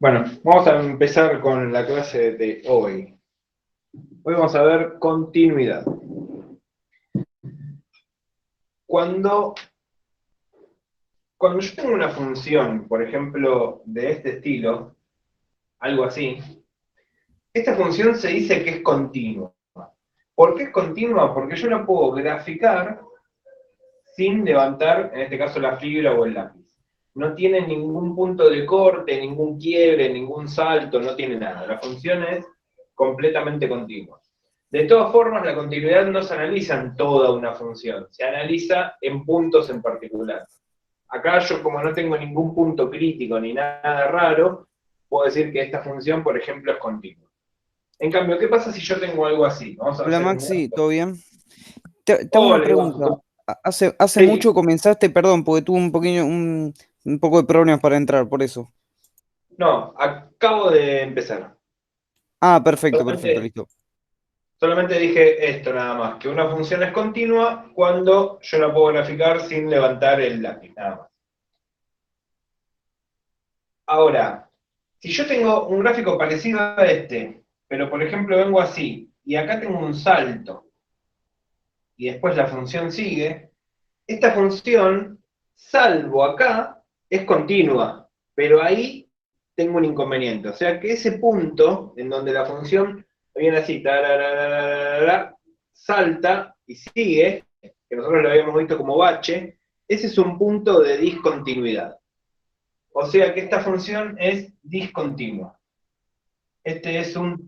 Bueno, vamos a empezar con la clase de hoy. Hoy vamos a ver continuidad. Cuando yo tengo una función, por ejemplo, de este estilo, algo así, esta función se dice que es continua. ¿Por qué es continua? Porque yo la puedo graficar sin levantar, en este caso, la fibra o el lápiz. No tiene ningún punto de corte, ningún quiebre, ningún salto, no tiene nada. La función es completamente continua. De todas formas, la continuidad no se analiza en toda una función, se analiza en puntos en particular. Acá yo, como no tengo ningún punto crítico ni nada raro, puedo decir que esta función, por ejemplo, es continua. En cambio, ¿qué pasa si yo tengo algo así? Vamos a Hola hacer un Maxi, gráfico. ¿todo bien? Te hago una Hola, Iván. pregunta. ¿Hace Sí, mucho comenzaste? Perdón, porque tuve un poco de problemas para entrar, por eso. no, acabo de empezar. Ah, perfecto, perfecto, Solamente, listo. solamente dije esto nada más, que una función es continua cuando yo la puedo graficar sin levantar el lápiz, nada más. Ahora, si yo tengo un gráfico parecido a este, pero por ejemplo vengo así, y acá tengo un salto, y después la función sigue, esta función, salvo acá, es continua, pero ahí tengo un inconveniente. O sea que ese punto en donde la función viene así, tarararara, salta y sigue, que nosotros lo habíamos visto como bache, ese es un punto de discontinuidad. O sea que esta función es discontinua. Este es un...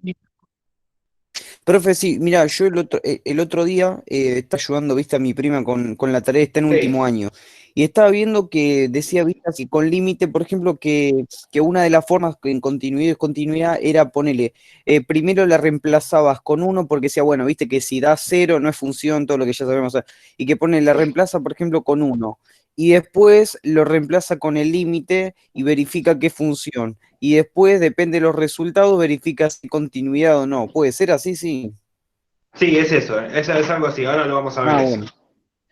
Profe, sí, mira, yo el otro día estaba ayudando, viste, a mi prima con la tarea, está en último Sí, año, y estaba viendo que decía, viste, así con límite, por ejemplo, que una de las formas que en continuidad y descontinuidad era ponerle, primero la reemplazabas con uno, porque decía, bueno, viste, que si da cero no es función, todo lo que ya sabemos hacer, y que pone, la reemplaza, por ejemplo, con uno, y después lo reemplaza con el límite y verifica qué función y después, depende de los resultados, verifica si hay continuidad o no. ¿Puede ser así? Sí. sí, es eso, es algo así, ahora lo vamos a ver Ah, eso. bueno.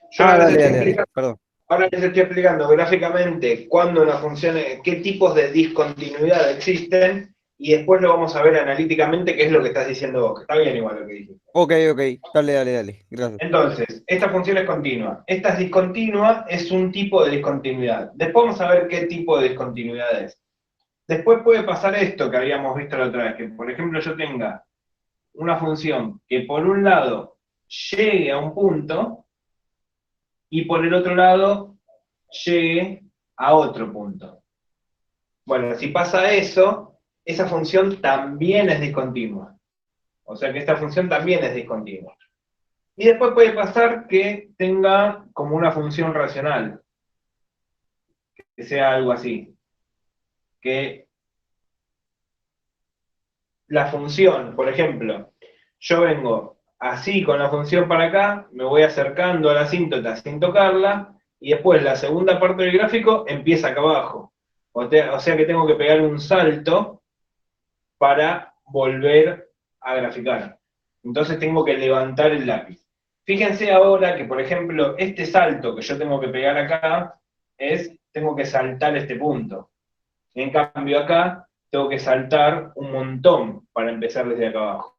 Yo Ah, ahora les dale, estoy dale, dale. explicando. Perdón. Ahora les estoy explicando gráficamente cuándo una función, qué tipos de discontinuidad existen, y después lo vamos a ver analíticamente qué es lo que estás diciendo vos, que está bien igual lo que dijiste. Ok, ok. Dale, dale, dale. Gracias. Entonces, esta función es continua. Esta es discontinua, es un tipo de discontinuidad. Después vamos a ver qué tipo de discontinuidad es. Después puede pasar esto que habíamos visto la otra vez, que por ejemplo yo tenga una función que por un lado llegue a un punto y por el otro lado llegue a otro punto. Bueno, si pasa eso, esa función también es discontinua. O sea que esta función también es discontinua. Y después puede pasar que tenga como una función racional, que sea algo así. Que la función, por ejemplo, yo vengo así con la función para acá, me voy acercando a la asíntota sin tocarla, y después la segunda parte del gráfico empieza acá abajo. O sea que tengo que pegar un salto para volver a graficar. Entonces tengo que levantar el lápiz. Fíjense ahora que, por ejemplo, este salto que yo tengo que pegar acá tengo que saltar este punto. En cambio acá, tengo que saltar un montón para empezar desde acá abajo.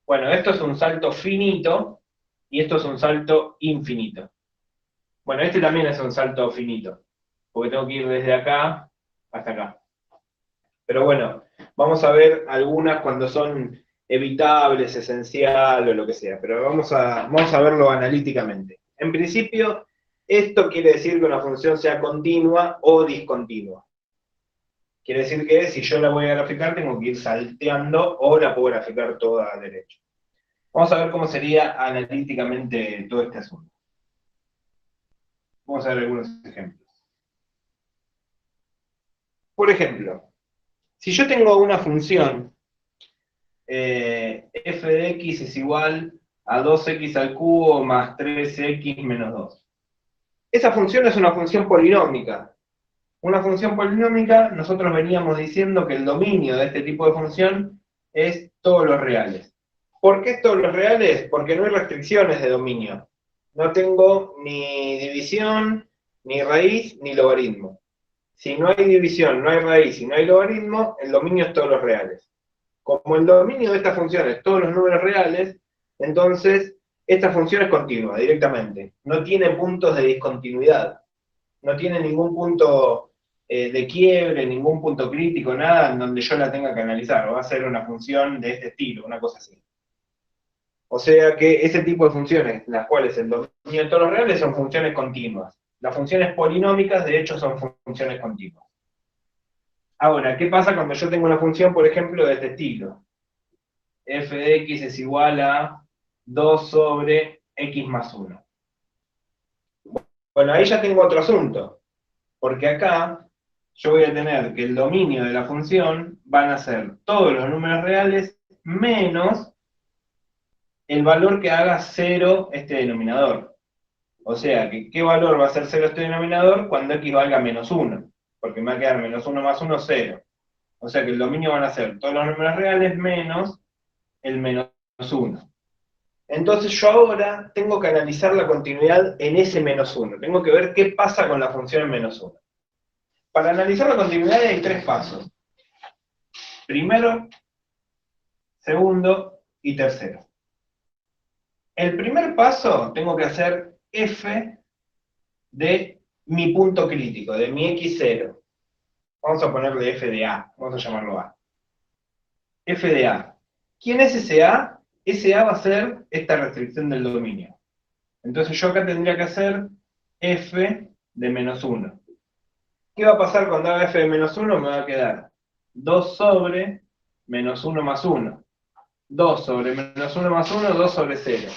Bueno, esto es un salto finito y esto es un salto infinito. Bueno, este también es un salto finito, porque tengo que ir desde acá hasta acá. Pero bueno, vamos a ver algunas cuando son evitables, esencial o lo que sea, pero vamos a verlo analíticamente. En principio, esto quiere decir que una función sea continua o discontinua. Quiere decir que si yo la voy a graficar, tengo que ir salteando o la puedo graficar toda derecha. Vamos a ver cómo sería analíticamente todo este asunto. Vamos a ver algunos ejemplos. Por ejemplo, si yo tengo una función f de x es igual a 2x al cubo más 3x menos 2. Esa función es una función polinómica. Una función polinómica, nosotros veníamos diciendo que el dominio de este tipo de función es todos los reales. ¿Por qué todos los reales? Porque no hay restricciones de dominio. No tengo ni división, ni raíz, ni logaritmo. si no hay división, no hay raíz y no hay logaritmo, el dominio es todos los reales. Como el dominio de esta función es todos los números reales, entonces esta función es continua directamente. No tiene puntos de discontinuidad. No tiene ningún punto de quiebre, ningún punto crítico, nada en donde yo la tenga que analizar. Va a ser una función de este estilo, una cosa así. O sea que ese tipo de funciones, las cuales el dominio de todos los reales son funciones continuas. Las funciones polinómicas, de hecho, son funciones continuas. Ahora, ¿qué pasa cuando yo tengo una función, por ejemplo, de este estilo? F de x es igual a 2 sobre x más 1. Bueno, ahí ya tengo otro asunto, porque acá yo voy a tener que el dominio de la función van a ser todos los números reales menos el valor que haga 0 este denominador. O sea, que ¿qué valor va a ser 0 este denominador cuando x valga menos 1? Porque me va a quedar menos 1 más 1, 0. O sea que el dominio van a ser todos los números reales menos el menos 1. Entonces yo ahora tengo que analizar la continuidad en ese menos 1. Tengo que ver qué pasa con la función en menos 1. Para analizar la continuidad hay 3 pasos. Primero, segundo y tercero. El primer paso tengo que hacer f de mi punto crítico, de mi x0. Vamos a ponerle f de a, vamos a llamarlo a. F de a. ¿Quién es ese a? Ese a va a ser esta restricción del dominio. Entonces yo acá tendría que hacer f de menos 1. ¿Qué va a pasar cuando haga f de menos 1? Me va a quedar 2 sobre menos 1 más 1. 2 sobre menos 1 más 1, 2 sobre 0.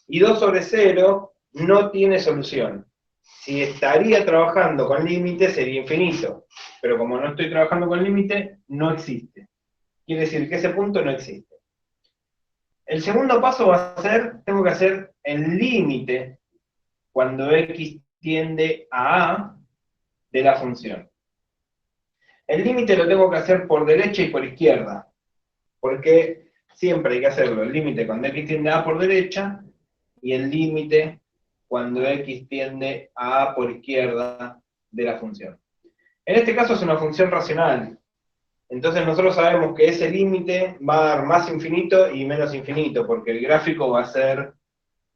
Y 2 sobre 0 no tiene solución. Si estaría trabajando con límite sería infinito, pero como no estoy trabajando con límite, no existe. Quiere decir que ese punto no existe. El segundo paso va a ser, tengo que hacer el límite cuando x tiende a a de la función. El límite lo tengo que hacer por derecha y por izquierda, porque siempre hay que hacerlo. El límite cuando x tiende a a por derecha y el límite cuando x tiende a a por izquierda de la función. En este caso es una función racional. Entonces nosotros sabemos que ese límite va a dar más infinito y menos infinito, porque el gráfico va a ser,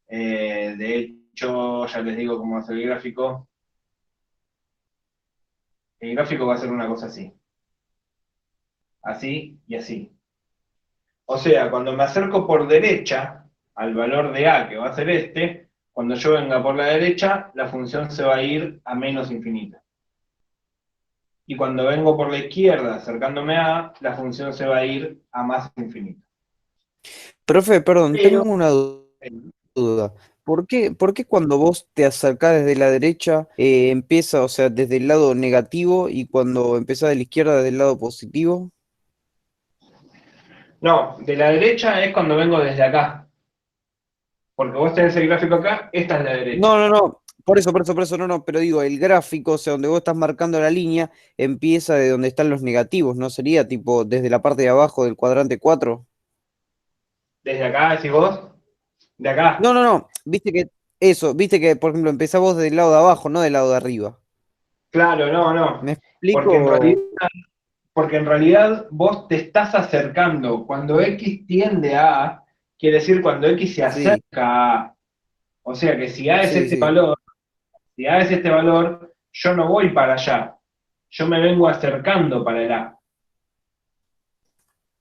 de hecho, ya les digo cómo va a ser el gráfico. El gráfico va a ser una cosa así. Así y así. O sea, cuando me acerco por derecha al valor de a, que va a ser este, cuando yo venga por la derecha, la función se va a ir a menos infinito. Y cuando vengo por la izquierda, acercándome a, la función se va a ir a más infinito. Profe, perdón, tengo Pero, una duda. ¿Por qué cuando vos te acercás desde la derecha empieza, o sea, desde el lado negativo y cuando empezás de la izquierda desde el lado positivo? no, de la derecha es cuando vengo desde acá. Porque vos tenés el gráfico acá, esta es la derecha. No. Por eso, no, pero digo, el gráfico, o sea, donde vos estás marcando la línea, empieza de donde están los negativos, ¿no? Sería tipo desde la parte de abajo del cuadrante 4. Desde acá, decís vos, de acá. No, viste que, por ejemplo, empezás vos del lado de abajo, no del lado de arriba. Claro, no, no. ¿Me Porque en realidad, explico? porque en realidad vos te estás acercando. Cuando x tiende a A, quiere decir cuando x se acerca Sí, a A. O sea que si A es este sí. valor, si A es este valor, yo no voy para allá. Yo me vengo acercando para el A.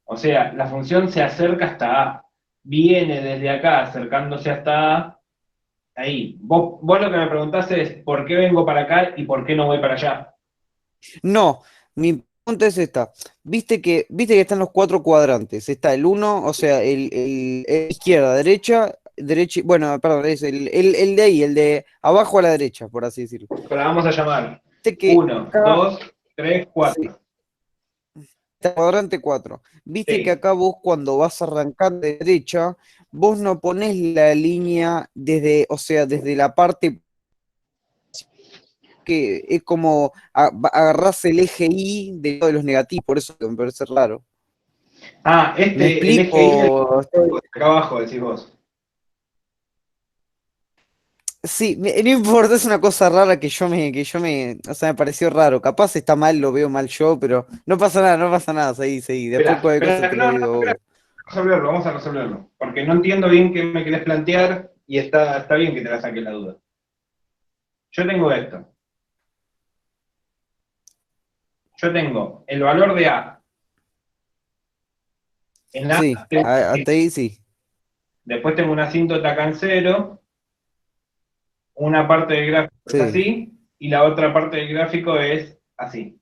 O sea, la función se acerca hasta A. Viene desde acá acercándose hasta A. Ahí. Vos lo que me preguntás es por qué vengo para acá y por qué no voy para allá. No, mi pregunta es esta. Viste que están los cuatro cuadrantes. Está el uno, o sea, el izquierda, derecha, bueno, perdón, es el de ahí, el de abajo a la derecha, por así decirlo. Pero la vamos a llamar Viste que 1, acá, 2, 3, sí, 4. está cuadrante 4. Viste que Sí. acá vos cuando vas a arrancar de derecha, vos no ponés la línea desde, o sea, desde la parte que es como agarrás el eje Y de todos los negativos, por eso me parece raro. Ah, ¿Me el eje Y, explico? acá abajo, decís vos. Sí, no importa, es una cosa rara o sea, me pareció raro. Capaz está mal, lo veo mal yo, pero no pasa nada, no pasa nada, seguí, seguí. Después Espera, cualquier cosa espera, te lo no, no, digo espera, vos. resolverlo, vamos a resolverlo. Porque no entiendo bien qué me querés plantear y está bien que te la saques la duda. Yo tengo esto. Yo tengo el valor de A. En A Sí, tengo hasta ahí sí. después tengo una asíntota acá en cero, una parte del gráfico es Sí. así, y la otra parte del gráfico es así.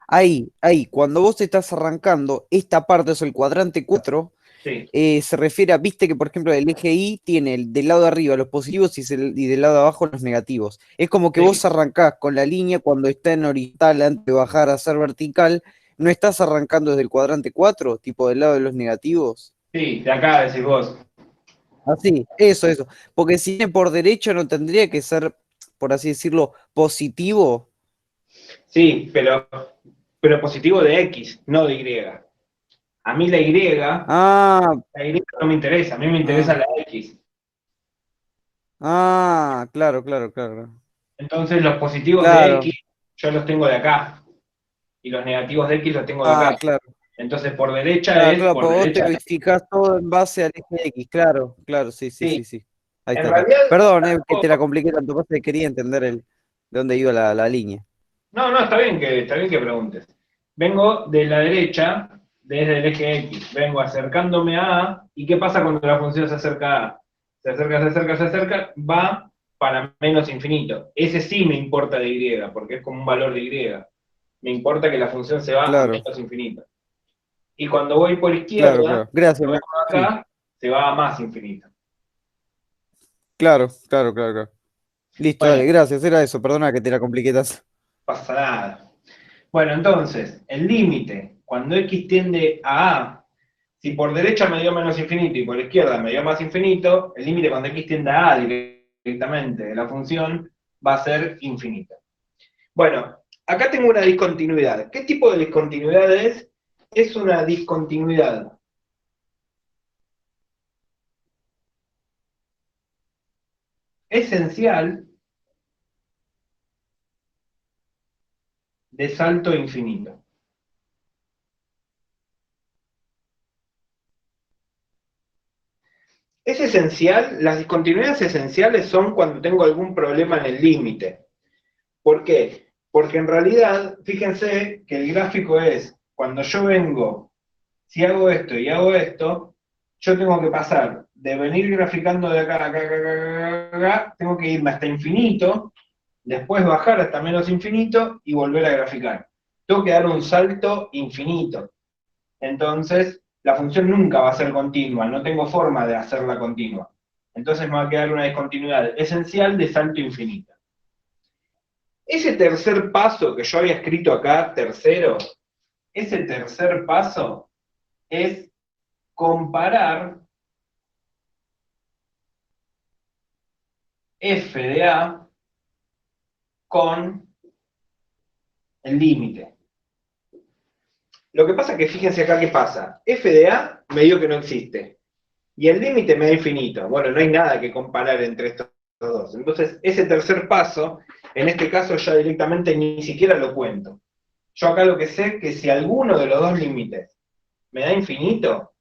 Ahí, cuando vos estás arrancando, esta parte es el cuadrante 4. Sí, Se refiere a, viste que por ejemplo el eje Y tiene del lado de arriba los positivos y del lado de abajo los negativos. Es como que vos sí, arrancás con la línea cuando está en horizontal antes de bajar a ser vertical, no estás arrancando desde el cuadrante 4 tipo del lado de los negativos. sí, de acá decís vos. Así, eso. Porque si viene por derecho no tendría que ser, por así decirlo, positivo. Sí, pero positivo de X, no de Y. A mí Ah, la Y no me interesa, a mí me interesa ah, la X. claro. Entonces los positivos de Claro, X yo los tengo de acá y los negativos de X los tengo de acá. claro. Entonces por derecha es Claro, por pues vos te derecha. fijás todo en base al eje X, claro, Sí, sí. Ahí en está. realidad, Perdón, que te la compliqué tanto, pasa que quería entender de dónde iba la línea. no, está bien que preguntes. Vengo de la derecha, desde el eje X, vengo acercándome a A, ¿y qué pasa cuando la función se acerca a A? Se acerca, va para menos infinito. Ese sí me importa de Y, porque es como un valor de Y. Me importa que la función se va a Claro, menos infinito. Y cuando voy por izquierda, claro. Gracias, cuando vengo sí, acá, se va a más infinito. claro. Listo, Bueno, dale, gracias, era eso, perdona que te la compliqué tanto. pasa nada. Bueno, entonces, el límite, cuando x tiende a A, si por derecha me dio menos infinito y por izquierda me dio más infinito, el límite cuando x tiende a A directamente de la función va a ser infinito. Bueno, acá tengo una discontinuidad. ¿Qué tipo de discontinuidad es? Es una discontinuidad esencial de salto infinito. Es esencial, las discontinuidades esenciales son cuando tengo algún problema en el límite. ¿Por qué? Porque en realidad, fíjense que el gráfico es, cuando yo vengo, si hago esto y hago esto, yo tengo que pasar de venir graficando de acá, acá, tengo que irme hasta infinito, después bajar hasta menos infinito y volver a graficar. Tengo que dar un salto infinito. Entonces, la función nunca va a ser continua, no tengo forma de hacerla continua. Entonces me va a quedar una discontinuidad esencial de salto infinito. Ese tercer paso que yo había escrito acá, tercero, ese tercer paso es comparar f de a con el límite. Lo que pasa es que fíjense acá qué pasa. F de a me dio que no existe. Y el límite me da infinito. Bueno, no hay nada que comparar entre estos dos. Entonces, ese tercer paso, en este caso ya directamente ni siquiera lo cuento. Yo acá lo que sé es que si alguno de los dos límites me da infinito,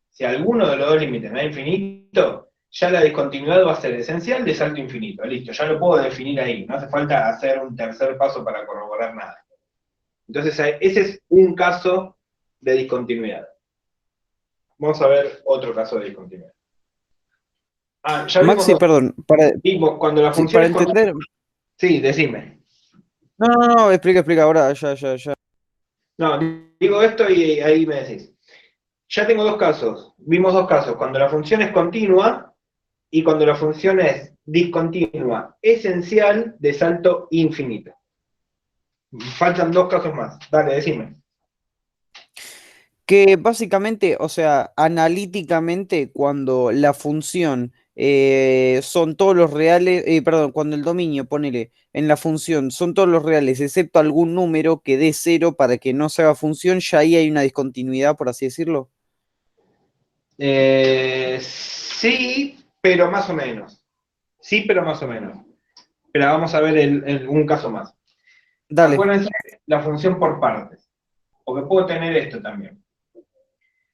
si alguno de los dos límites me da infinito, ya la discontinuidad va a ser esencial de salto infinito. Listo, ya lo puedo definir ahí. No hace falta hacer un tercer paso para corroborar nada. Entonces, ese es un caso de discontinuidad. Vamos a ver otro caso de discontinuidad. Ah, ya vimos Maxi, dos. perdón, Vimos cuando la sí, función para es continua. entender. Sí, decime. No, explica, ahora, ya. No, digo esto y ahí me decís. Ya tengo dos casos. Vimos dos casos. Cuando la función es continua y cuando la función es discontinua esencial de salto infinito. Faltan dos casos más. Dale, decime. Que básicamente, o sea, analíticamente, cuando la función son todos los reales, perdón, cuando el dominio, ponele, en la función son todos los reales, excepto algún número que dé cero para que no se haga función, ya ahí hay una discontinuidad, por así decirlo. Sí, pero más o menos. Sí, pero más o menos. Pero vamos a ver un caso más. Dale. Acuérdense la función por partes, porque puedo tener esto también.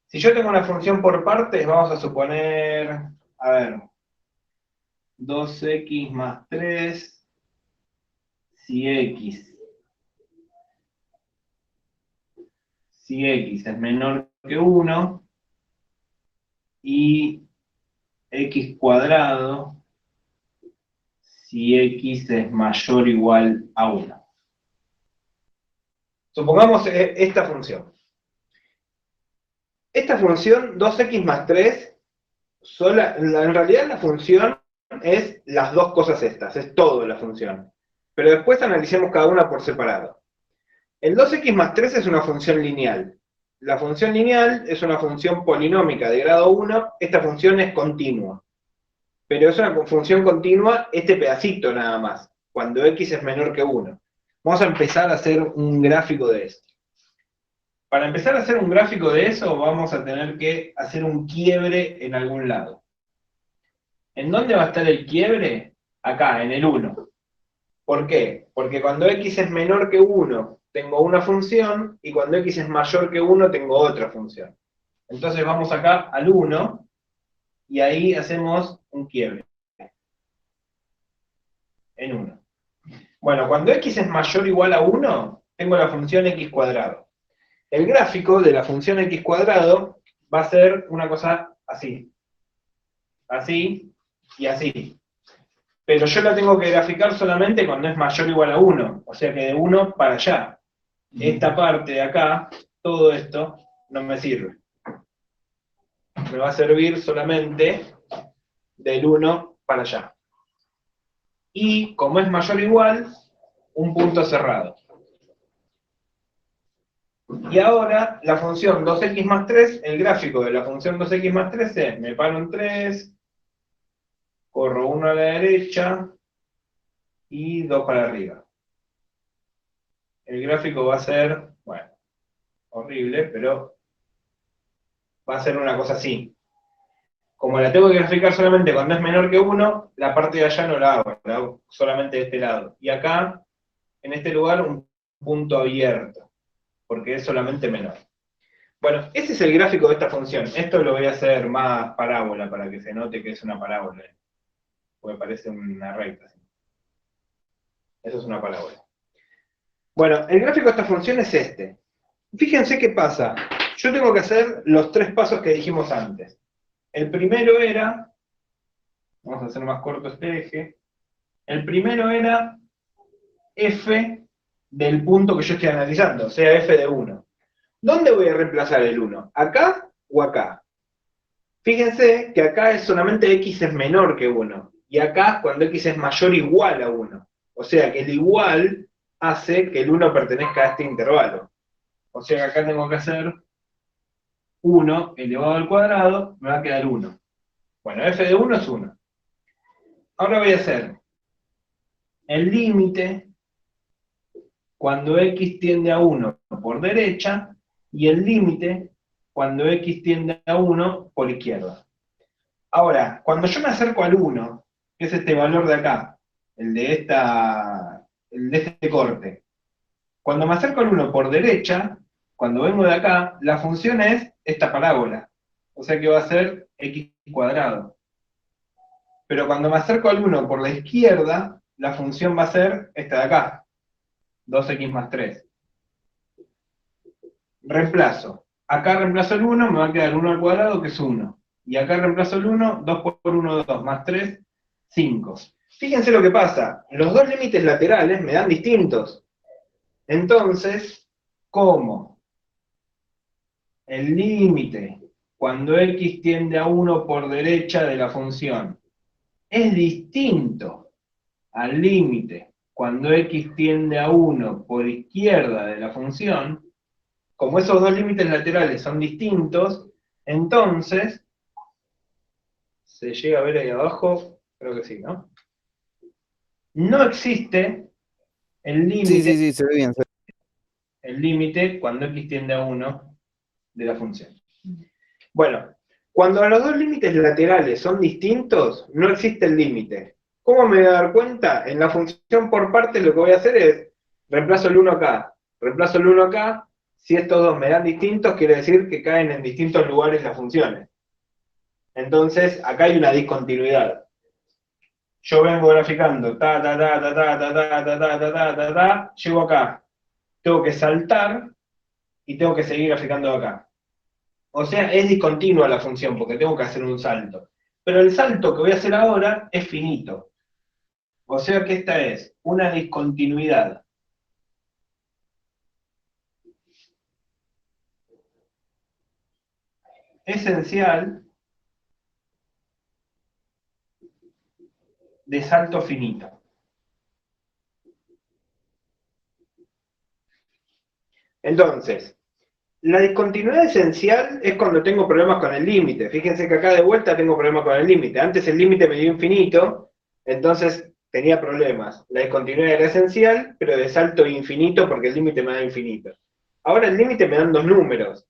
Si yo tengo una función por partes, vamos a suponer, a ver, 2x más 3, si x es menor que 1, y x cuadrado, si x es mayor o igual a 1. Supongamos esta función. Esta función 2x más 3, en realidad la función es las dos cosas estas, es todo la función. Pero después analicemos cada una por separado. El 2x más 3 es una función lineal. La función lineal es una función polinómica de grado 1, esta función es continua. Pero es una función continua este pedacito nada más, cuando x es menor que 1. Vamos a empezar a hacer un gráfico de esto. Para empezar a hacer un gráfico de eso, vamos a tener que hacer un quiebre en algún lado. ¿En dónde va a estar el quiebre? Acá, en el 1. ¿Por qué? Porque cuando x es menor que 1, tengo una función, y cuando x es mayor que 1, tengo otra función. Entonces vamos acá al 1, y ahí hacemos un quiebre. En 1. Bueno, cuando x es mayor o igual a 1, tengo la función x cuadrado. El gráfico de la función x cuadrado va a ser una cosa así. Así y así. Pero yo la tengo que graficar solamente cuando es mayor o igual a 1. O sea que de 1 para allá. Esta parte de acá, todo esto, no me sirve. Me va a servir solamente del 1 para allá. Y como es mayor o igual, un punto cerrado. Y ahora, la función 2x más 3, el gráfico de la función 2x más 3 es, me paro en 3, corro 1 a la derecha, y 2 para arriba. El gráfico va a ser, bueno, horrible, pero va a ser una cosa así. Como la tengo que graficar solamente cuando es menor que 1, la parte de allá no la hago solamente de este lado. Y acá, en este lugar, un punto abierto, porque es solamente menor. Bueno, ese es el gráfico de esta función. Esto lo voy a hacer más parábola para que se note que es una parábola. Porque parece una recta. Eso es una parábola. Bueno, el gráfico de esta función es este. Fíjense qué pasa. Yo tengo que hacer los 3 pasos que dijimos antes. El primero era, vamos a hacer más corto este eje, el primero era f del punto que yo estoy analizando, o sea, f de 1. ¿Dónde voy a reemplazar el 1? ¿Acá o acá? Fíjense que acá es solamente x es menor que 1, y acá cuando x es mayor o igual a 1. O sea que el igual hace que el 1 pertenezca a este intervalo. O sea que acá tengo que hacer 1 elevado al cuadrado, me va a quedar 1. Bueno, f de 1 es 1. Ahora voy a hacer el límite cuando x tiende a 1 por derecha y el límite cuando x tiende a 1 por izquierda. Ahora, cuando yo me acerco al 1, que es este valor de acá, el de este corte, cuando me acerco al 1 por derecha, cuando vengo de acá, la función es esta parábola. O sea que va a ser x cuadrado. Pero cuando me acerco al 1 por la izquierda, la función va a ser esta de acá, 2x más 3. Reemplazo. Acá reemplazo el 1, me va a quedar 1 al cuadrado, que es 1. Y acá reemplazo el 1, 2 por 1, 2, más 3, 5. Fíjense lo que pasa, los dos límites laterales me dan distintos. Entonces, como el límite cuando x tiende a 1 por derecha de la función es distinto al límite cuando x tiende a 1 por izquierda de la función, como esos dos límites laterales son distintos, entonces, ¿se llega a ver ahí abajo? Creo que sí, ¿no? No existe el límite, Sí, se ve bien. el límite cuando x tiende a 1 de la función. Bueno, cuando los dos límites laterales son distintos, no existe el límite. ¿Cómo me voy a dar cuenta? En la función por partes lo que voy a hacer es, reemplazo el 1 acá, reemplazo el 1 acá, si estos dos me dan distintos, quiere decir que caen en distintos lugares las funciones. Entonces, acá hay una discontinuidad. Yo vengo graficando, llego acá, tengo que saltar y tengo que seguir graficando acá. O sea, es discontinua la función porque tengo que hacer un salto. Pero el salto que voy a hacer ahora es finito. O sea que esta es una discontinuidad esencial de salto finito. Entonces, la discontinuidad esencial es cuando tengo problemas con el límite. Fíjense que acá de vuelta tengo problemas con el límite. Antes el límite me dio infinito, entonces tenía problemas. La discontinuidad era esencial, pero de salto infinito porque el límite me da infinito. Ahora el límite me dan dos números,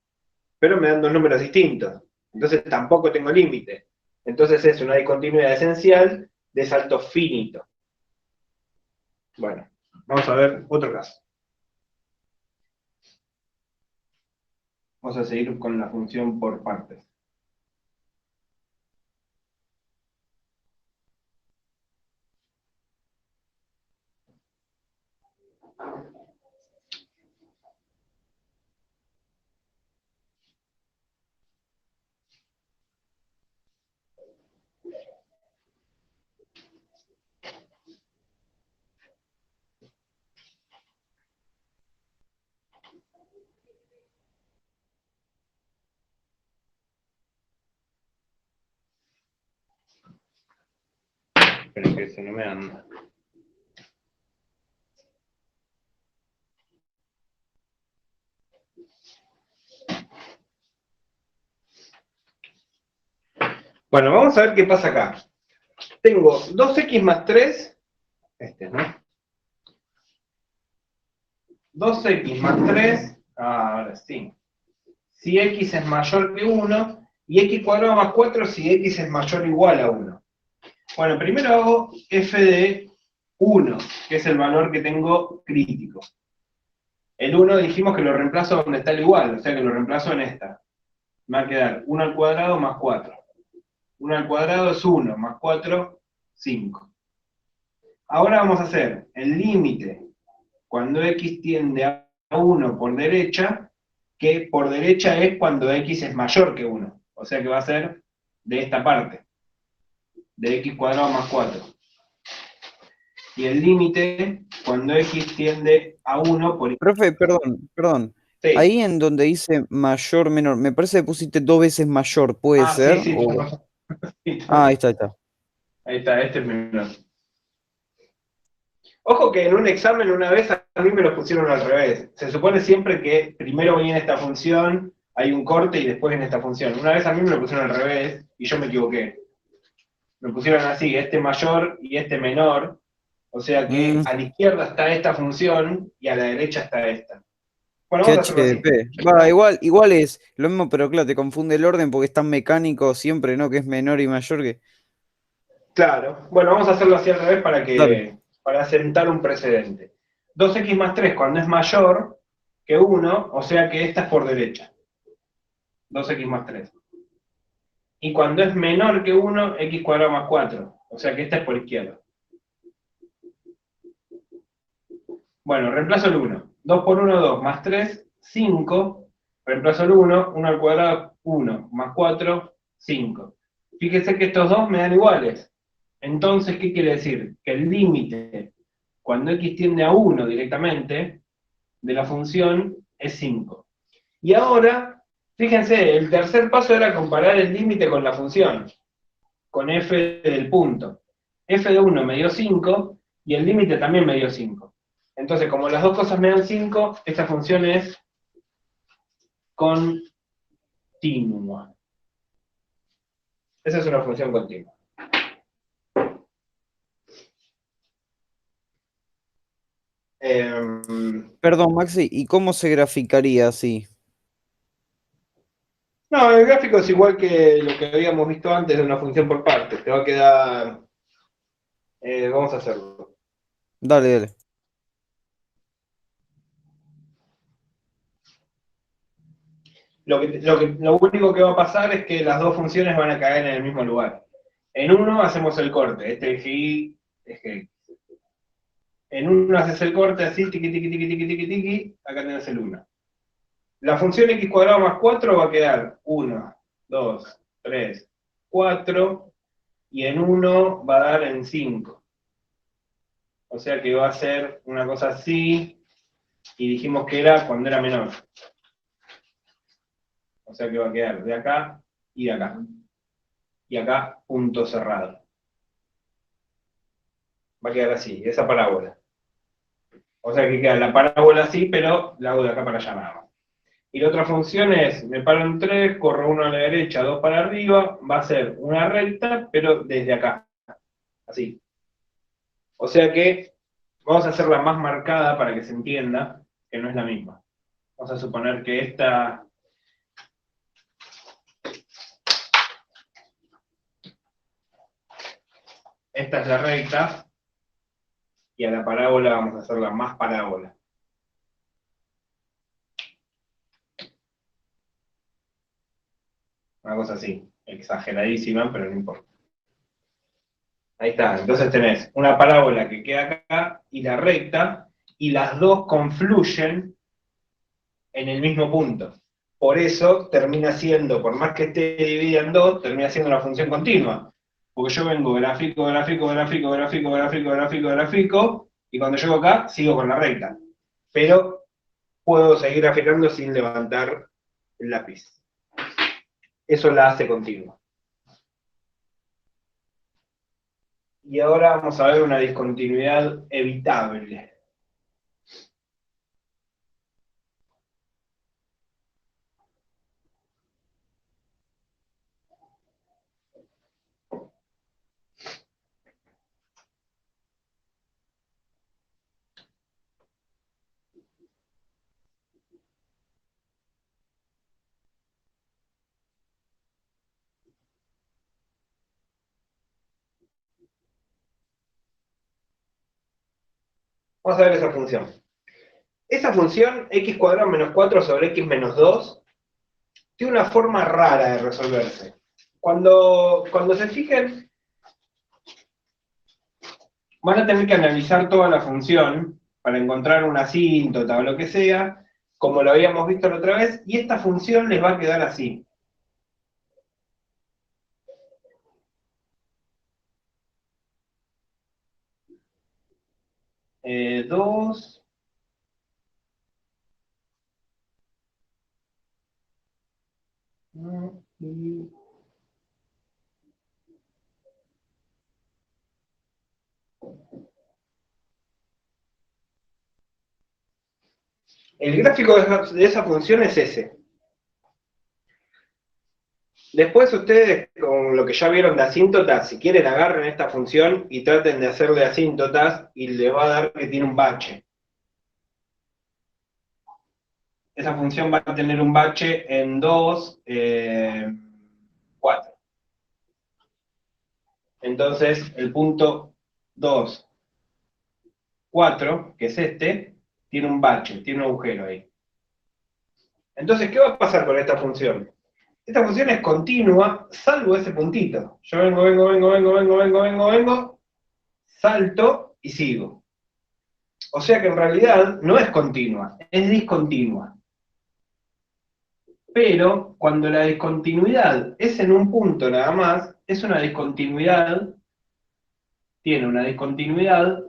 pero me dan dos números distintos. Entonces tampoco tengo límite. Entonces es una discontinuidad esencial de salto finito. Bueno, vamos a ver otro caso. Vamos a seguir con la función por partes. Esperen que se no me anda. Bueno, vamos a ver qué pasa acá. Tengo 2x más 3, ¿no? 2x más 3, ahora sí. Si x es mayor que 1, y x cuadrado más 4 si x es mayor o igual a 1. Bueno, primero hago f de 1, que es el valor que tengo crítico. El 1 dijimos que lo reemplazo donde está el igual, o sea que lo reemplazo en esta. Me va a quedar 1 al cuadrado más 4. 1 al cuadrado es 1, más 4, 5. Ahora vamos a hacer el límite cuando x tiende a 1 por derecha, que por derecha es cuando x es mayor que 1. O sea que va a ser de esta parte, de x cuadrado más 4. Y el límite cuando x tiende a 1 por... Profe, perdón. Sí. Ahí en donde dice mayor, menor, me parece que pusiste 2 veces mayor, ¿puede ser? Sí, O... sí. Ahí está. Ahí está, este es menor. Ojo que en un examen una vez a mí me lo pusieron al revés. Se supone siempre que primero viene esta función, hay un corte y después viene esta función. Una vez a mí me lo pusieron al revés y yo me equivoqué. Me pusieron así, este mayor y este menor. O sea que a la izquierda está esta función y a la derecha está esta. Bueno, vamos a hacerlo así. Va, igual es lo mismo, pero claro, te confunde el orden porque es tan mecánico siempre, ¿no? Que es menor y mayor que... Claro. Bueno, vamos a hacerlo así al revés Dale. para sentar un precedente. 2x más 3 cuando es mayor que 1, o sea que esta es por derecha. 2x más 3. Y cuando es menor que 1, x cuadrado más 4. O sea que esta es por izquierda. Bueno, reemplazo el 1. 2 por 1, 2, más 3, 5. Reemplazo el 1, 1 al cuadrado, 1, más 4, 5. Fíjese que estos dos me dan iguales. Entonces, ¿qué quiere decir? Que el límite, cuando x tiende a 1 directamente, de la función es 5. Y ahora, fíjense, el tercer paso era comparar el límite con la función, con f del punto. F de 1 me dio 5 y el límite también me dio 5. Entonces, como las dos cosas me dan 5, esta función es continua. Esa es una función continua. Perdón, Maxi, ¿y cómo se graficaría así? No, el gráfico es igual que lo que habíamos visto antes de una función por partes. Te va a quedar Vamos a hacerlo. Dale, dale. Lo único que va a pasar es que las dos funciones van a caer en el mismo lugar. En uno hacemos el corte, este es que en uno haces el corte así, tiqui, tiqui, tiqui, tiqui, tiqui, tiqui, acá tenés el 1. La función x cuadrado más 4 va a quedar 1, 2, 3, 4, y en 1 va a dar en 5. O sea que va a ser una cosa así, y dijimos que era cuando era menor. O sea que va a quedar de acá y de acá. Y acá, punto cerrado. Va a quedar así, esa parábola. O sea que queda la parábola así, pero la hago de acá para allá nada más. Y la otra función es, me paro en 3, corro 1 a la derecha, 2 para arriba, va a ser una recta, pero desde acá. Así. O sea que vamos a hacerla más marcada para que se entienda que no es la misma. Vamos a suponer que esta es la recta, y a la parábola vamos a hacerla más parábola. Una cosa así, exageradísima, pero no importa. Ahí está, entonces tenés una parábola que queda acá y la recta, y las dos confluyen en el mismo punto. Por eso termina siendo, por más que esté dividida en dos, termina siendo una función continua. Porque yo vengo gráfico, gráfico, gráfico, gráfico, gráfico, gráfico, gráfico, y cuando llego acá, sigo con la recta. Pero puedo seguir graficando sin levantar el lápiz. Eso la hace continua. Y ahora vamos a ver una discontinuidad evitable. Vamos a ver esa función. Esa función, x cuadrado menos 4 sobre x menos 2, tiene una forma rara de resolverse. Cuando se fijen, van a tener que analizar toda la función para encontrar una asíntota o lo que sea, como lo habíamos visto la otra vez, y esta función les va a quedar así. Dos. El gráfico de esa función es ese. Después ustedes, con lo que ya vieron de asíntotas, si quieren agarren esta función y traten de hacerle asíntotas y les va a dar que tiene un bache. Esa función va a tener un bache en 2, 4. Entonces, el punto 2, 4, que es este, tiene un bache, tiene un agujero ahí. Entonces, ¿qué va a pasar con esta función? Esta función es continua, salvo ese puntito. Yo vengo, salto y sigo. O sea que en realidad no es continua, es discontinua. Pero cuando la discontinuidad es en un punto nada más, es una discontinuidad, tiene una discontinuidad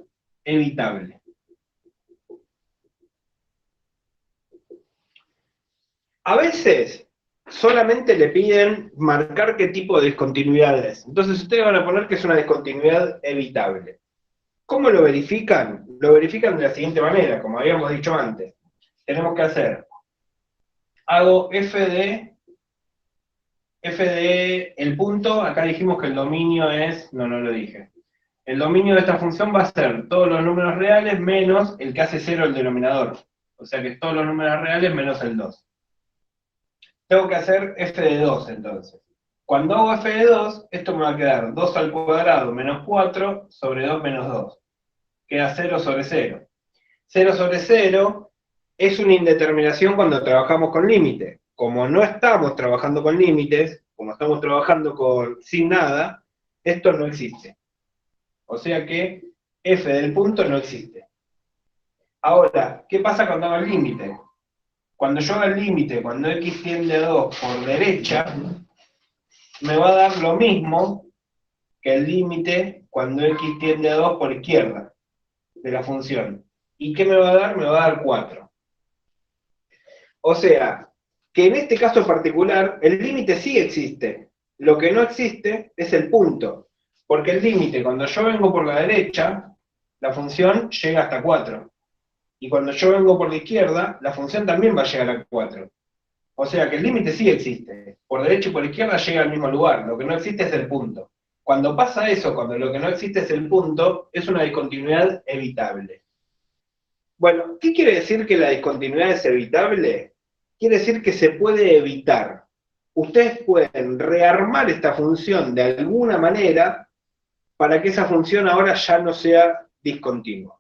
evitable. A veces solamente le piden marcar qué tipo de discontinuidad es. Entonces ustedes van a poner que es una discontinuidad evitable. ¿Cómo lo verifican? Lo verifican de la siguiente manera, como habíamos dicho antes. Tenemos que hacer, hago f de el punto, acá dijimos que el dominio es, no lo dije. El dominio de esta función va a ser todos los números reales menos el que hace 0 el denominador. O sea que es todos los números reales menos el 2. Tengo que hacer f de 2 entonces. Cuando hago f de 2, esto me va a quedar 2 al cuadrado menos 4 sobre 2 menos 2. Queda 0 sobre 0. 0 sobre 0 es una indeterminación cuando trabajamos con límite. Como no estamos trabajando con límites, como estamos trabajando sin nada, esto no existe. O sea que f del punto no existe. Ahora, ¿qué pasa cuando hago el límite? Cuando yo haga el límite, cuando x tiende a 2 por derecha, me va a dar lo mismo que el límite cuando x tiende a 2 por izquierda de la función. ¿Y qué me va a dar? Me va a dar 4. O sea, que en este caso particular, el límite sí existe. Lo que no existe es el punto. Porque el límite, cuando yo vengo por la derecha, la función llega hasta 4. Y cuando yo vengo por la izquierda, la función también va a llegar a 4. O sea que el límite sí existe. Por derecha y por izquierda llega al mismo lugar. Lo que no existe es el punto. Cuando pasa eso, cuando lo que no existe es el punto, es una discontinuidad evitable. Bueno, ¿qué quiere decir que la discontinuidad es evitable? Quiere decir que se puede evitar. Ustedes pueden rearmar esta función de alguna manera para que esa función ahora ya no sea discontinua.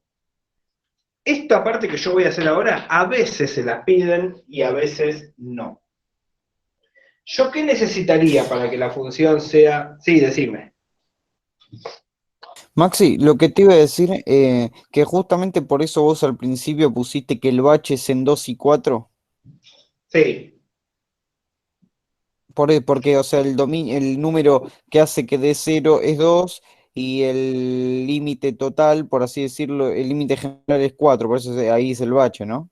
Esta parte que yo voy a hacer ahora, a veces se la piden y a veces no. ¿Yo qué necesitaría para que la función sea...? Sí, decime. Maxi, lo que te iba a decir, que justamente por eso vos al principio pusiste que el bache es en 2 y 4. Sí. Porque, o sea, el número que hace que dé 0 es 2 y el límite total, por así decirlo, el límite general es 4, por eso ahí es el bache, ¿no?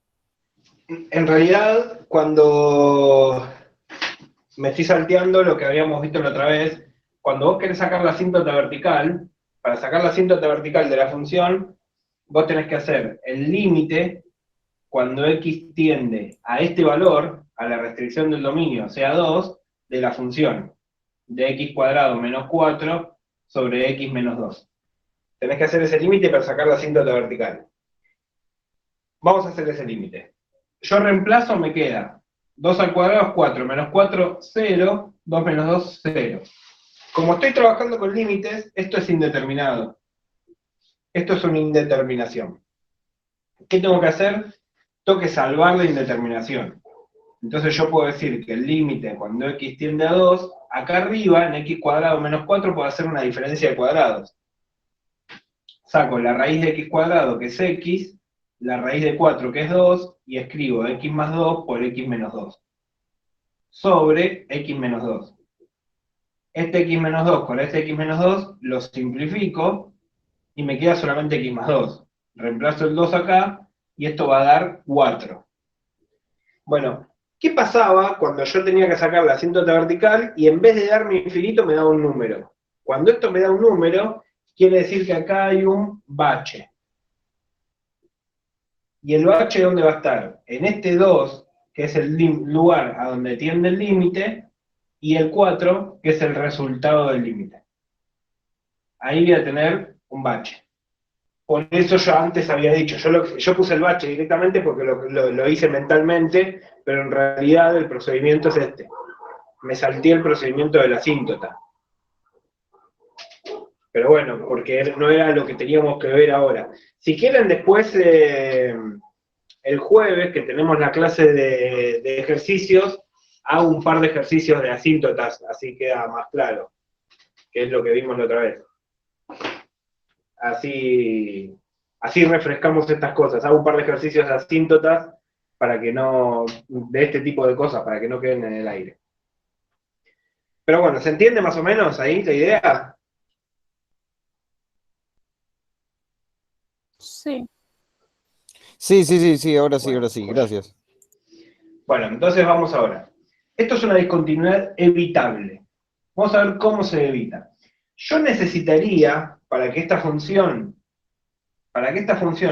En realidad, cuando me estoy salteando lo que habíamos visto la otra vez, cuando vos querés sacar la asíntota vertical, para sacar la asíntota vertical de la función, vos tenés que hacer el límite cuando x tiende a este valor, a la restricción del dominio, sea 2, de la función de x cuadrado menos 4 sobre x menos 2. Tenés que hacer ese límite para sacar la asíntota vertical. Vamos a hacer ese límite. Yo reemplazo, me queda 2 al cuadrado es 4, menos 4, 0, 2 menos 2, 0. Como estoy trabajando con límites, esto es indeterminado. Esto es una indeterminación. ¿Qué tengo que hacer? Tengo que salvar la indeterminación. Entonces yo puedo decir que el límite cuando x tiende a 2, acá arriba, en x cuadrado menos 4, puedo hacer una diferencia de cuadrados. Saco la raíz de x cuadrado, que es x, la raíz de 4, que es 2, y escribo x más 2 por x menos 2, sobre x menos 2. Este x menos 2 con este x menos 2 lo simplifico, y me queda solamente x más 2. Reemplazo el 2 acá, y esto va a dar 4. Bueno, ¿qué pasaba cuando yo tenía que sacar la asíntota vertical y en vez de darme infinito me daba un número? Cuando esto me da un número, quiere decir que acá hay un bache. ¿Y el bache dónde va a estar? En este 2, que es el lugar a donde tiende el límite, y el 4, que es el resultado del límite. Ahí voy a tener un bache. Por eso yo antes había dicho, yo puse el bache directamente porque lo hice mentalmente, pero en realidad el procedimiento es este. Me salté el procedimiento de la asíntota. Pero bueno, porque no era lo que teníamos que ver ahora. Si quieren después, el jueves, que tenemos la clase de ejercicios, hago un par de ejercicios de asíntotas, así queda más claro, que es lo que vimos la otra vez. Así refrescamos estas cosas. Hago un par de ejercicios de asíntotas para que no, de este tipo de cosas, para que no queden en el aire. Pero bueno, ¿se entiende más o menos ahí la idea? Sí. Sí, ahora Bueno, sí, gracias. Bueno, entonces vamos ahora. Esto es una discontinuidad evitable. Vamos a ver cómo se evita. Yo necesitaría, para que esta función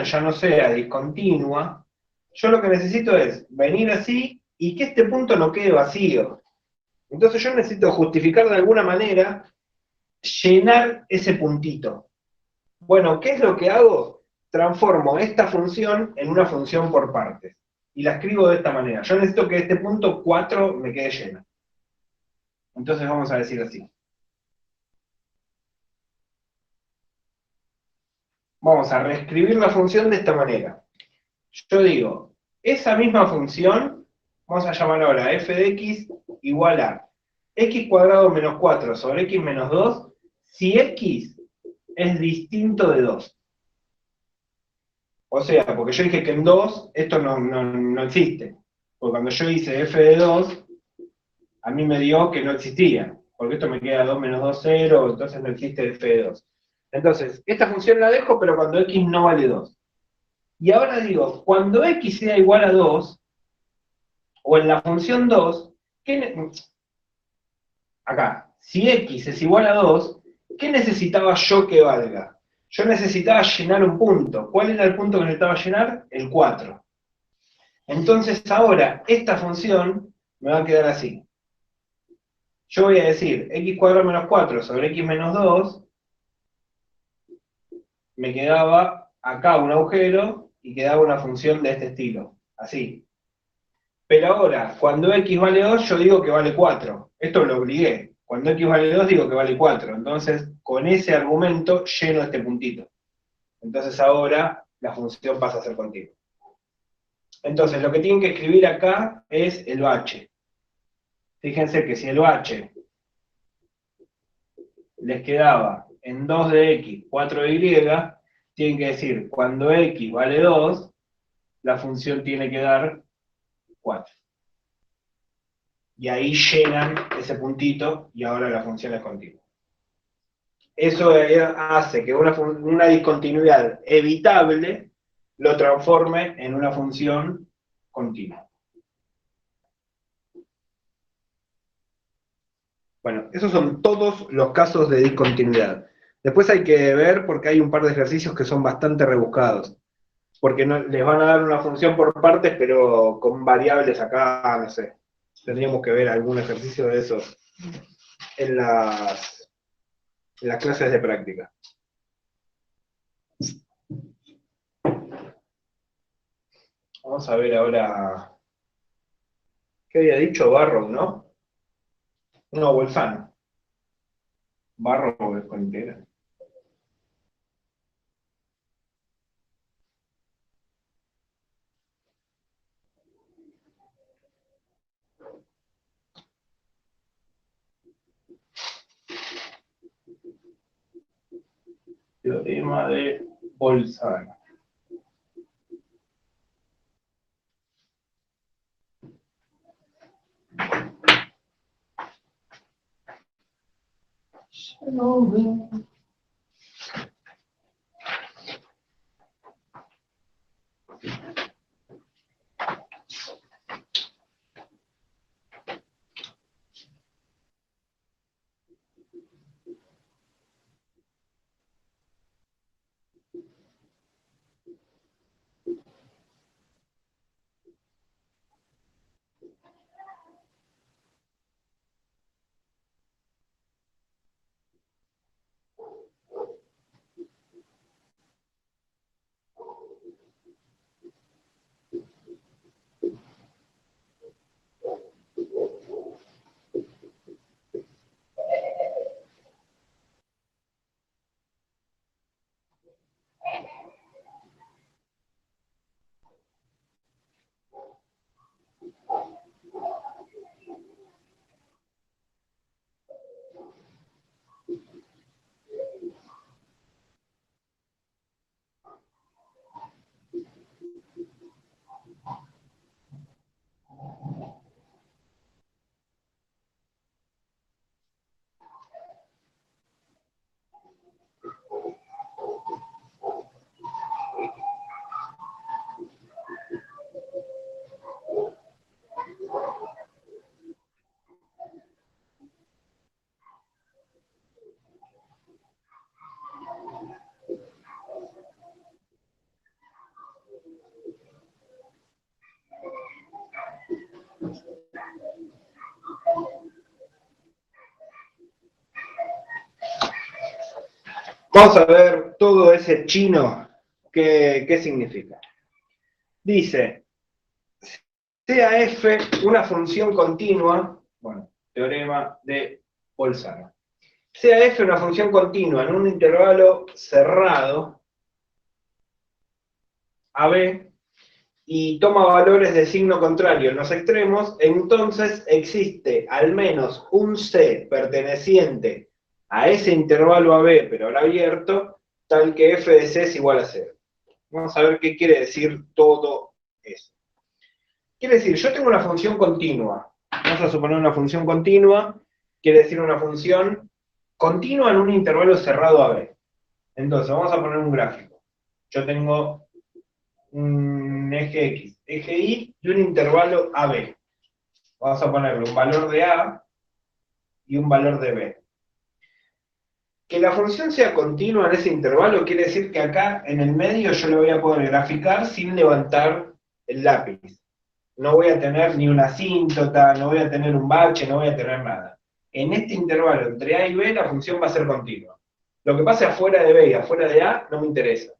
ya no sea discontinua, yo lo que necesito es venir así y que este punto no quede vacío. Entonces yo necesito justificar de alguna manera, llenar ese puntito. Bueno, ¿qué es lo que hago? Transformo esta función en una función por partes. Y la escribo de esta manera. Yo necesito que este punto 4 me quede lleno. Entonces vamos a decir así. Vamos a reescribir la función de esta manera. Yo digo, esa misma función, vamos a llamar ahora f de x igual a x cuadrado menos 4 sobre x menos 2, si x es distinto de 2. O sea, porque yo dije que en 2 esto no existe. Porque cuando yo hice f de 2, a mí me dio que no existía. Porque esto me queda 2 menos 2, 0, entonces no existe f de 2. Entonces, esta función la dejo, pero cuando x no vale 2. Y ahora digo, cuando x sea igual a 2, o en la función 2, acá, si x es igual a 2, ¿qué necesitaba yo que valga? Yo necesitaba llenar un punto. ¿Cuál era el punto que necesitaba llenar? El 4. Entonces ahora, esta función me va a quedar así. Yo voy a decir x cuadrado menos 4 sobre x menos 2, me quedaba acá un agujero y quedaba una función de este estilo, así. Pero ahora, cuando x vale 2, yo digo que vale 4. Esto lo obligué. Cuando x vale 2, digo que vale 4. Entonces, con ese argumento, lleno este puntito. Entonces ahora, la función pasa a ser continua. Entonces, lo que tienen que escribir acá es el bache. Fíjense que si el bache les quedaba en 2 de x, 4 de y, tienen que decir, cuando x vale 2, la función tiene que dar 4. Y ahí llenan ese puntito y ahora la función es continua. Eso hace que una discontinuidad evitable lo transforme en una función continua. Bueno, esos son todos los casos de discontinuidad. Después hay que ver, porque hay un par de ejercicios que son bastante rebuscados. Porque no, les van a dar una función por partes, pero con variables acá, no sé. Tendríamos que ver algún ejercicio de esos en las clases de práctica. Vamos a ver ahora. ¿Qué había dicho? Barrow, ¿no? No, Bolzano. Barrow es con integral. Teorema de Bolzano. Vamos a ver todo ese chino, ¿qué significa? Dice, sea f una función continua, bueno, teorema de Bolzano. Sea f una función continua en un intervalo cerrado, AB, y toma valores de signo contrario en los extremos, entonces existe al menos un C perteneciente a ese intervalo AB, pero ahora abierto, tal que f de C es igual a 0. Vamos a ver qué quiere decir todo eso. Quiere decir, yo tengo una función continua. Vamos a suponer una función continua, quiere decir una función continua en un intervalo cerrado AB. Entonces, vamos a poner un gráfico. Yo tengo un eje X, eje Y y un intervalo AB. Vamos a ponerle un valor de A y un valor de B. Que la función sea continua en ese intervalo quiere decir que acá en el medio yo lo voy a poder graficar sin levantar el lápiz. No voy a tener ni una asíntota, no voy a tener un bache, no voy a tener nada. En este intervalo entre A y B la función va a ser continua. Lo que pase afuera de B y afuera de A no me interesa.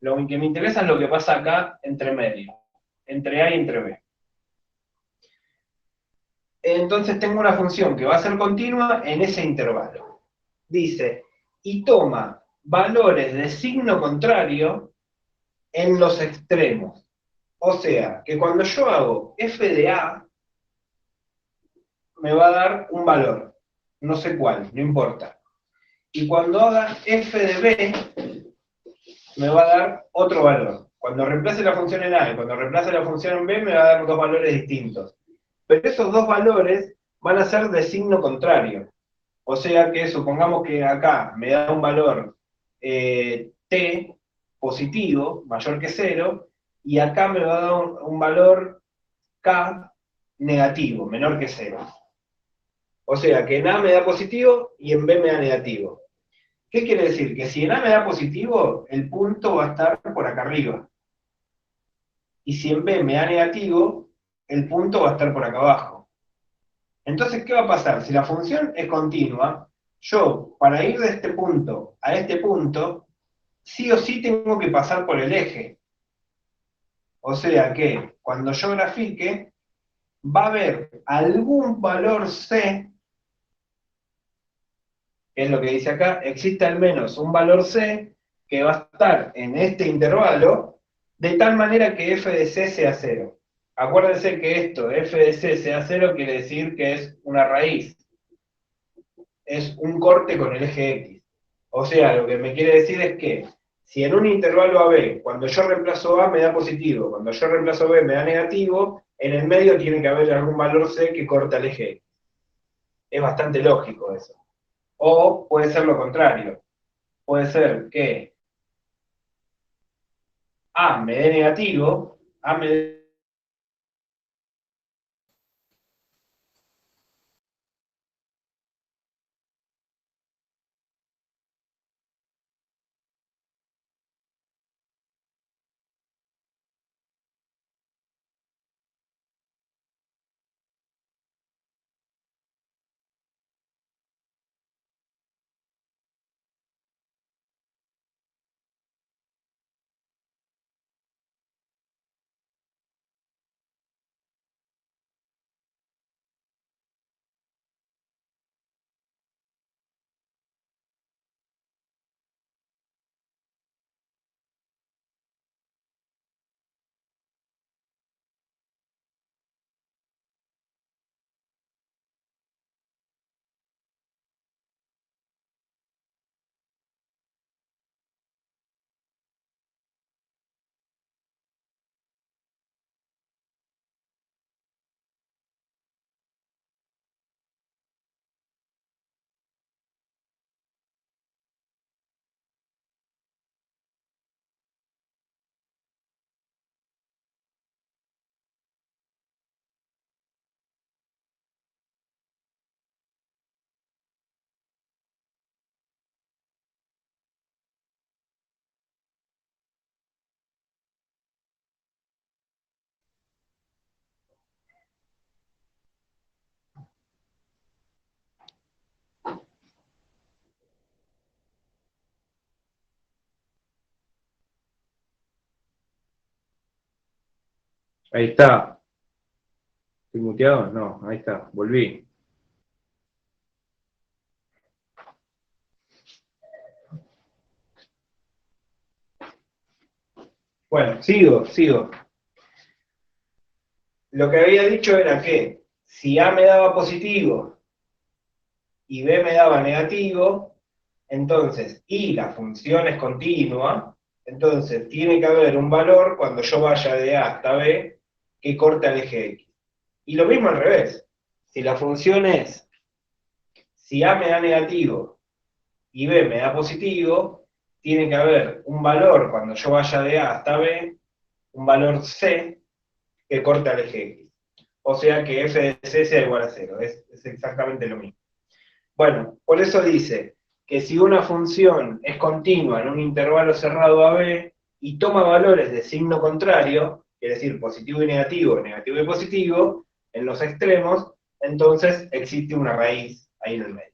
Lo que me interesa es lo que pasa acá entre medio, entre A y entre B. Entonces tengo una función que va a ser continua en ese intervalo. Dice, y toma valores de signo contrario en los extremos. O sea, que cuando yo hago f de A, me va a dar un valor. No sé cuál, no importa. Y cuando haga f de B, me va a dar otro valor. Cuando reemplace la función en A y cuando reemplace la función en B, me va a dar dos valores distintos. Pero esos dos valores van a ser de signo contrario. O sea que supongamos que acá me da un valor t positivo, mayor que 0, y acá me va a dar un valor k negativo, menor que 0. O sea que en A me da positivo y en B me da negativo. ¿Qué quiere decir? Que si en A me da positivo, el punto va a estar por acá arriba. Y si en B me da negativo, el punto va a estar por acá abajo. Entonces, ¿qué va a pasar? Si la función es continua, yo, para ir de este punto a este punto, sí o sí tengo que pasar por el eje. O sea que, cuando yo grafique, va a haber algún valor C, que es lo que dice acá, existe al menos un valor C que va a estar en este intervalo, de tal manera que f de C sea 0. Acuérdense que esto, f de C sea 0, quiere decir que es una raíz. Es un corte con el eje X. O sea, lo que me quiere decir es que si en un intervalo AB, cuando yo reemplazo A me da positivo, cuando yo reemplazo B me da negativo, en el medio tiene que haber algún valor C que corta el eje X. Es bastante lógico eso. O puede ser lo contrario. Puede ser que A me dé negativo, A me dé... Ahí está. ¿Estoy muteado? No, ahí está. Volví. Bueno, sigo. Lo que había dicho era que si A me daba positivo y B me daba negativo, entonces, y la función es continua, entonces tiene que haber un valor cuando yo vaya de A hasta B que corte al eje X. Y lo mismo al revés. Si la función es, si A me da negativo y B me da positivo, tiene que haber un valor cuando yo vaya de A hasta B, un valor C que corte al eje X. O sea que f de c sea igual a 0. Es exactamente lo mismo. Bueno, por eso dice que si una función es continua en un intervalo cerrado a b y toma valores de signo contrario, es decir, positivo y negativo y positivo, en los extremos, entonces existe una raíz ahí en el medio.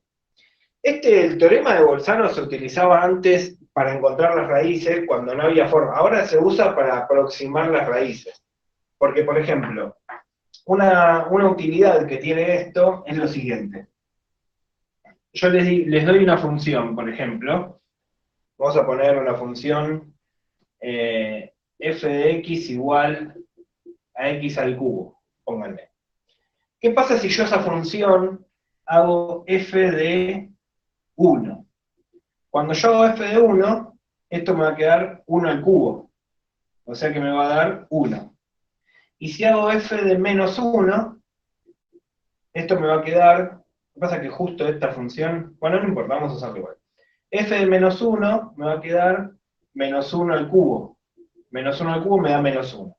El teorema de Bolzano se utilizaba antes para encontrar las raíces cuando no había forma. Ahora se usa para aproximar las raíces. Porque, por ejemplo, una utilidad que tiene esto es lo siguiente. Yo les doy una función, por ejemplo. Vamos a poner una función f de x igual a x al cubo, pónganle. ¿Qué pasa si yo esa función hago f de 1? Cuando yo hago f de 1, esto me va a quedar 1 al cubo. O sea que me va a dar 1. Y si hago f de menos 1, esto me va a quedar, lo que pasa es que justo esta función, bueno, no importa, vamos a usarlo igual. F de menos 1 me va a quedar menos 1 al cubo. Menos 1 al cubo me da menos 1.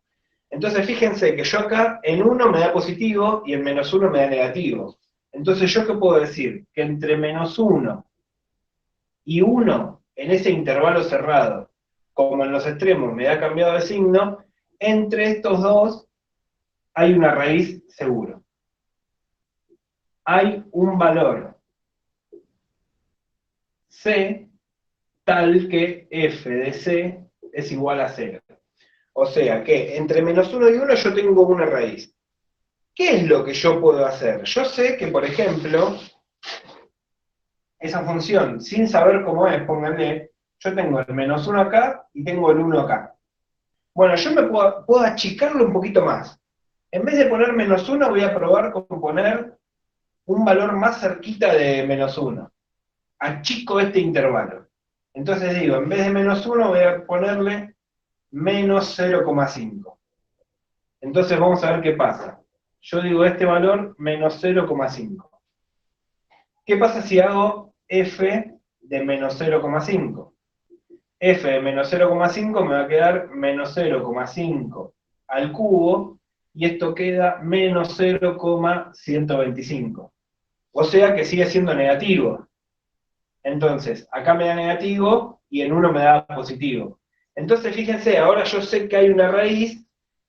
Entonces fíjense que yo acá en 1 me da positivo y en menos 1 me da negativo. Entonces yo qué puedo decir? Que entre menos 1 y 1, en ese intervalo cerrado, como en los extremos me da cambiado de signo, entre estos dos hay una raíz seguro. Hay un valor C tal que f de c es igual a 0. O sea que entre menos 1 y 1 yo tengo una raíz. ¿Qué es lo que yo puedo hacer? Yo sé que, por ejemplo, esa función, sin saber cómo es, pónganle, yo tengo el menos 1 acá y tengo el 1 acá. Bueno, yo me puedo achicarlo un poquito más. En vez de poner menos 1, voy a probar con poner un valor más cerquita de menos 1. Achico este intervalo. Entonces digo, en vez de menos 1 voy a ponerle menos 0,5. Entonces vamos a ver qué pasa. Yo digo este valor menos 0,5. ¿Qué pasa si hago f de menos 0,5? F de menos 0,5 me va a quedar menos 0,5 al cubo, y esto queda menos 0,125. O sea que sigue siendo negativo. Entonces, acá me da negativo y en 1 me da positivo. Entonces, fíjense, ahora yo sé que hay una raíz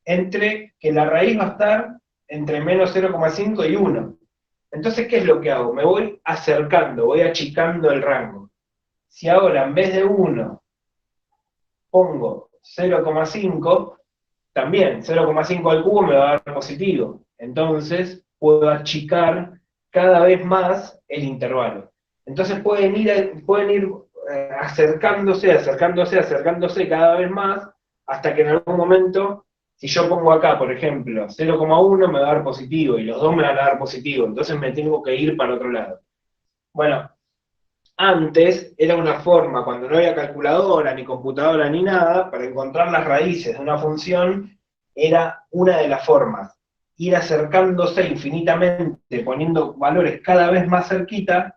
que la raíz va a estar entre menos 0,5 y 1. Entonces, ¿qué es lo que hago? Me voy acercando, voy achicando el rango. Si ahora en vez de 1 pongo 0,5, también 0,5 al cubo me va a dar positivo. Entonces, puedo achicar cada vez más el intervalo. Entonces pueden ir acercándose cada vez más, hasta que en algún momento, si yo pongo acá, por ejemplo, 0,1 me va a dar positivo, y los dos me van a dar positivo, entonces me tengo que ir para otro lado. Bueno, antes era una forma, cuando no había calculadora, ni computadora, ni nada, para encontrar las raíces de una función, era una de las formas. Ir acercándose infinitamente, poniendo valores cada vez más cerquita,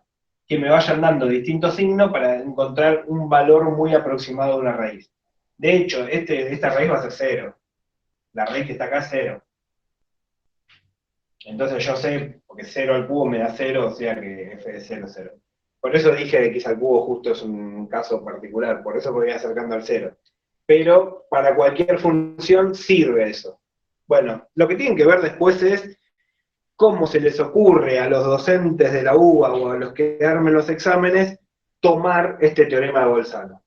que me vayan dando distintos signos para encontrar un valor muy aproximado de una raíz. De hecho, esta raíz va a ser 0. La raíz que está acá es 0. Entonces yo sé, porque 0 al cubo me da 0, o sea que f de 0 es 0. Por eso dije que x al cubo justo es un caso particular, por eso me voy acercando al 0. Pero para cualquier función sirve eso. Bueno, lo que tienen que ver después es cómo se les ocurre a los docentes de la UBA o a los que armen los exámenes tomar este teorema de Bolzano.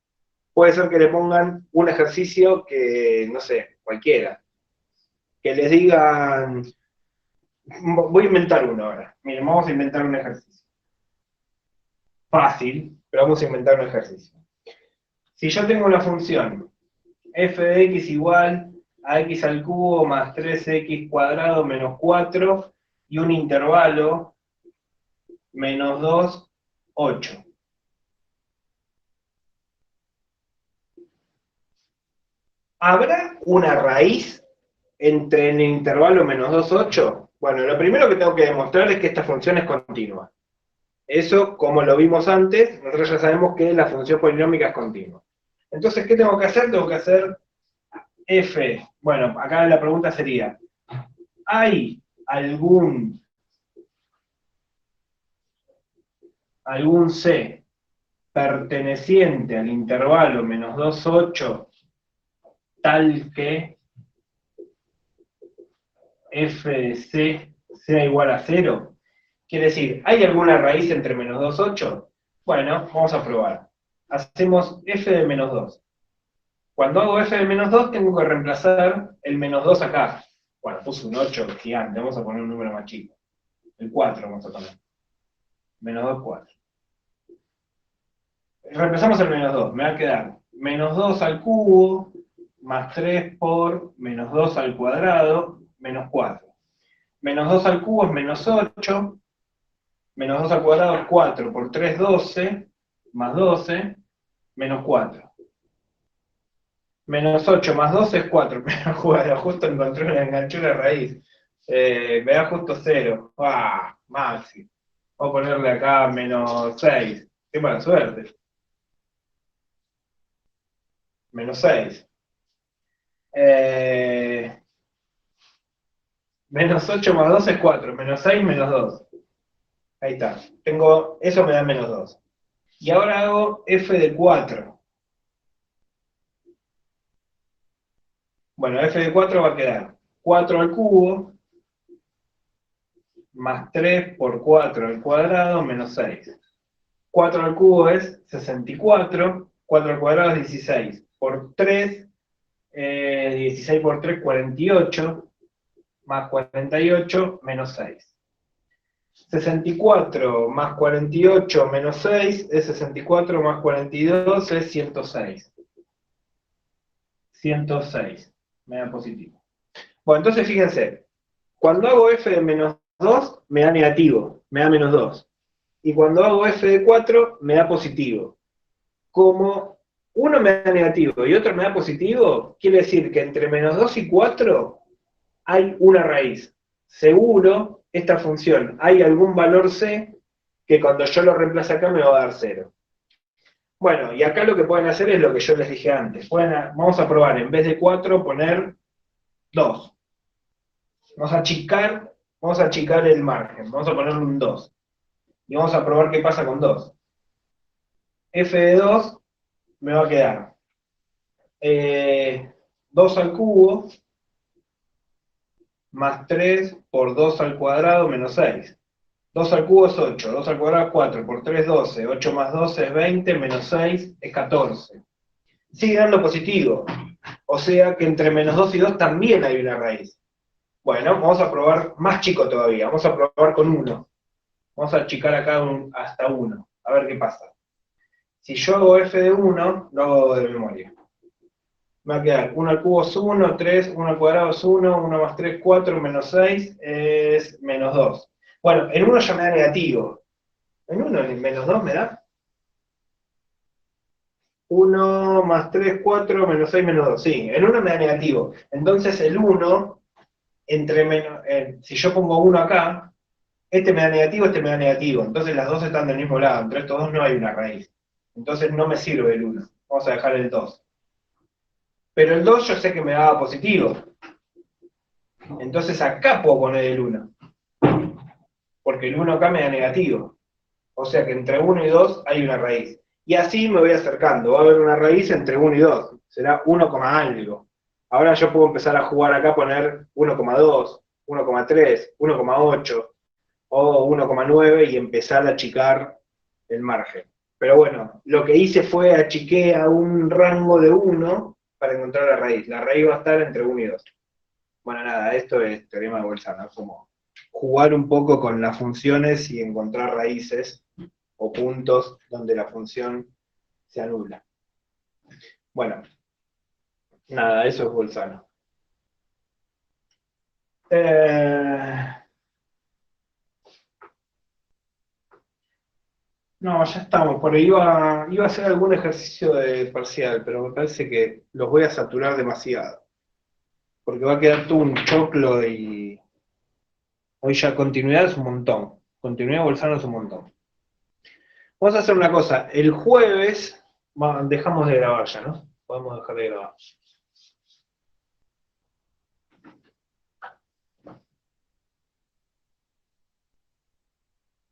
Puede ser que le pongan un ejercicio que, no sé, cualquiera. Que les digan, voy a inventar uno ahora. Miren, vamos a inventar un ejercicio. Fácil, pero vamos a inventar un ejercicio. Si yo tengo una función f de x igual a x al cubo más 3x cuadrado menos 4 y un intervalo menos 2, 8. ¿Habrá una raíz entre el intervalo menos 2, 8? Bueno, lo primero que tengo que demostrar es que esta función es continua. Eso, como lo vimos antes, nosotros ya sabemos que la función polinómica es continua. Entonces, ¿qué tengo que hacer? Tengo que hacer f. Bueno, acá la pregunta sería, ¿hay algún c perteneciente al intervalo menos 2, 8 tal que f de c sea igual a 0? Quiere decir, ¿hay alguna raíz entre menos 2, 8? Bueno, vamos a probar. Hacemos f de menos 2. Cuando hago f de menos 2, tengo que reemplazar el menos 2 acá. Bueno, puse un 8 gigante, vamos a poner un número más chico. El 4 vamos a poner. Menos 2, 4. Reemplazamos el menos 2, me va a quedar menos 2 al cubo, más 3 por menos 2 al cuadrado, menos 4. Menos 2 al cubo es menos 8, menos 2 al cuadrado es 4 por 3, 12, más 12, menos 4. Menos 8 más 12 es 4, pero bueno, justo encontré una enganchura raíz. Me da justo 0. ¡Ah! Maxi. Vamos a ponerle acá menos 6. ¡Qué mala suerte! Menos 6. Menos 8 más 2 es 4. Menos 6 menos 2. Ahí está. Eso me da menos 2. Y ahora hago f de 4. Bueno, f de 4 va a quedar 4 al cubo, más 3 por 4 al cuadrado, menos 6. 4 al cubo es 64, 4 al cuadrado es 16. Por 3, 16 por 3, 48, más 48, menos 6. 64 más 48 menos 6 es 64 más 42 es 106. 106, me da positivo. Bueno, entonces fíjense, cuando hago f de menos 2, me da negativo, me da menos 2. Y cuando hago f de 4, me da positivo. Como uno me da negativo y otro me da positivo, quiere decir que entre menos 2 y 4 hay una raíz. Seguro, esta función, hay algún valor c que cuando yo lo reemplace acá me va a dar 0. Bueno, y acá lo que pueden hacer es lo que yo les dije antes. Vamos a probar, en vez de 4, poner 2. Vamos a achicar el margen. Vamos a ponerle un 2. Y vamos a probar qué pasa con 2. F de 2 me va a quedar 2 al cubo más 3 por 2 al cuadrado menos 6. 2 al cubo es 8, 2 al cuadrado es 4, por 3 12, 8 más 12 es 20, menos 6 es 14. Sigue dando positivo, o sea que entre menos 2 y 2 también hay una raíz. Bueno, vamos a probar más chico todavía, vamos a probar con 1. Vamos a achicar acá hasta 1, a ver qué pasa. Si yo hago f de 1, lo hago de memoria. Me va a quedar 1 al cubo es 1, 3, 1 al cuadrado es 1, 1 más 3, 4, menos 6 es menos 2. Bueno, en 1 ya me da negativo. En 1 menos 2 me da 1 más 3, 4, menos 6, menos 2. Sí, en 1 me da negativo. Entonces el 1, si yo pongo 1 acá, este me da negativo, este me da negativo. Entonces las dos están del mismo lado. Entre estos dos no hay una raíz. Entonces no me sirve el 1. Vamos a dejar el 2. Pero el 2 yo sé que me daba positivo. Entonces acá puedo poner el 1. Porque el 1 acá me da negativo. O sea que entre 1 y 2 hay una raíz. Y así me voy acercando. Va a haber una raíz entre 1 y 2. Será 1, algo. Ahora yo puedo empezar a jugar acá, poner 1,2, 1,3, 1,8 o 1,9 y empezar a achicar el margen. Pero bueno, lo que hice fue achiqué a un rango de 1 para encontrar la raíz. La raíz va a estar entre 1 y 2. Bueno, nada, esto es teorema de Bolzano, es como jugar un poco con las funciones y encontrar raíces o puntos donde la función se anula. Bueno, Nada, eso es Bolzano. No, ya estamos. Por ahí iba a hacer algún ejercicio de parcial, pero me parece que los voy a saturar demasiado. Porque va a quedar todo un choclo y hoy ya continuidad es un montón. Continuidad de Bolzano es un montón. Vamos a hacer una cosa. El jueves dejamos de grabar ya, ¿no? Podemos dejar de grabar.